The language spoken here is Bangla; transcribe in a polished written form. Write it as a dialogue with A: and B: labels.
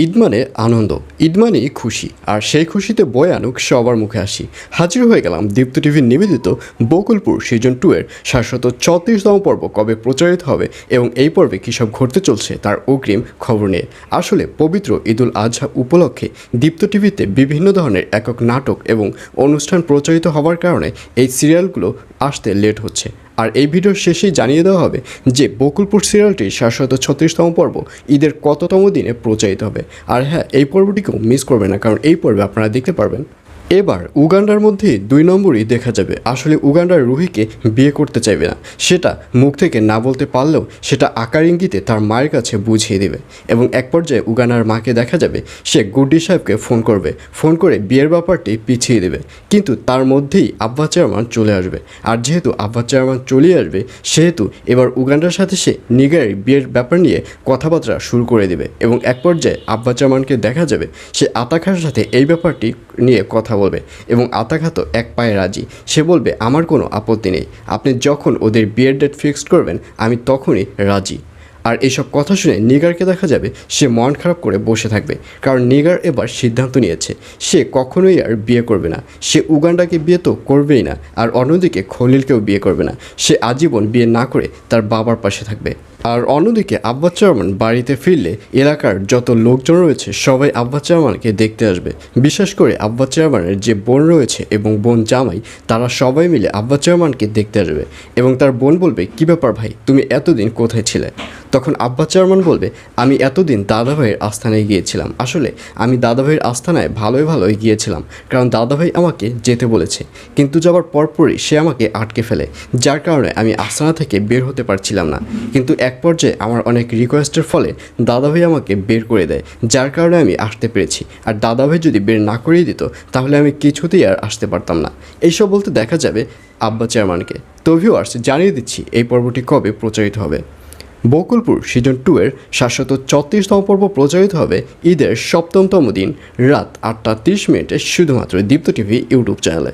A: ঈদ মানে আনন্দ, ঈদ মানেই খুশি, আর সেই খুশিতে বয়ে আনুক সবার মুখে হাসি। হাজির হয়ে গেলাম দীপ্ত টিভির নিবেদিত বকুলপুর সিজন 2 এর 734তম পর্ব কবে প্রচারিত হবে এবং এই পর্বে কী সব ঘটতে চলছে তার অগ্রিম খবর নিয়ে। আসলে পবিত্র ঈদুল আজহা উপলক্ষে দীপ্ত টিভিতে বিভিন্ন ধরনের একক নাটক এবং অনুষ্ঠান প্রচারিত হওয়ার কারণে এই সিরিয়ালগুলো আসতে লেট হচ্ছে। আর এই ভিডিওর শেষেই জানিয়ে দেওয়া হবে যে বকুলপুর সিরিয়ালটির 736তম পর্ব ঈদের কততম দিনে প্রচারিত হবে। আর হ্যাঁ, এই পর্বটিকেও মিস করবে না, কারণ এই পর্বে আপনারা দেখতে পারবেন এবার উগান্ডার মধ্যে 2 নম্বরই দেখা যাবে। আসলে উগান্ডার রুহিকে বিয়ে করতে চাইবে না, সেটা মুখ থেকে না বলতে পারলেও সেটা আকার ইঙ্গিতে তার মায়ের কাছে বুঝিয়ে দেবে। এবং এক পর্যায়ে উগান্ডার মাকে দেখা যাবে সে গুড্ডি সাহেবকে ফোন করবে, ফোন করে বিয়ের ব্যাপারটি পিছিয়ে দেবে। কিন্তু তার মধ্যেই আব্বা চেয়ারম্যান চলে আসবে, আর যেহেতু আব্বা চেয়ারম্যান চলে আসবে সেহেতু এবার উগান্ডার সাথে সে নিগারের বিয়ের ব্যাপার নিয়ে কথাবার্তা শুরু করে দেবে। এবং এক পর্যায়ে আব্বা চেয়ারম্যানকে দেখা যাবে সে আতাখার সাথে এই ব্যাপারটি নিয়ে কথা বলবে এবং আতাখা তো এক পায়ে রাজি। সে বলবে আমার কোনো আপত্তি নেই, আপনি যখন ওদের বিয়ের ডেট ফিক্সড করবেন আমি তখনই রাজি। আর এইসব কথা শুনে নিগারকে দেখা যাবে সে মন খারাপ করে বসে থাকবে, কারণ নিগার এবার সিদ্ধান্ত নিয়েছে সে কখনোই আর বিয়ে করবে না। সে উগান্ডাকে বিয়ে তো করবেই না, আর অন্যদিকে খলিলকেও বিয়ে করবে না। সে আজীবন বিয়ে না করে তার বাবার পাশে থাকবে। আর অন্যদিকে আব্বা চেয়ারম্যান বাড়িতে ফিরলে এলাকার যত লোকজন রয়েছে সবাই আব্বা চেয়ারম্যানকে দেখতে আসবে। বিশেষ করে আব্বা চেয়ারম্যানের যে বোন রয়েছে এবং বোন জামাই, তারা সবাই মিলে আব্বা চেয়ারম্যানকে দেখতে আসবে। এবং তার বোন বলবে, কী ব্যাপার ভাই, তুমি এতদিন কোথায় ছিলে? তখন আব্বা চেয়ারম্যান বলবে, আমি এতদিন দাদাভাইয়ের আস্থানায় গিয়েছিলাম। আসলে আমি দাদাভাইয়ের আস্থানায় ভালোই গিয়েছিলাম, কারণ দাদাভাই আমাকে যেতে বলেছে, কিন্তু যাওয়ার পরপরই সে আমাকে আটকে ফেলে, যার কারণে আমি আস্থানা থেকে বের হতে পারছিলাম না। কিন্তু এক পর্যায়ে আমার অনেক রিকোয়েস্টের ফলে দাদাভাই আমাকে বের করে দেয়, যার কারণে আমি আসতে পেরেছি। আর দাদাভাই যদি বের না করিয়ে দিত তাহলে আমি কিছুতেই আর আসতে পারতাম না। এইসব বলতে দেখা যাবে আব্বা চেয়ারম্যানকে। তো ভিউয়ার্স, জানিয়ে দিচ্ছি এই পর্বটি কবে প্রচারিত হবে। বকুলপুর সিজন 2 এর 734তম পর্ব প্রচারিত হবে ঈদের 7মতম দিন রাত 8টা 30 মিনিটে শুধুমাত্র দীপ্ত টিভি ইউটিউব চ্যানেলে।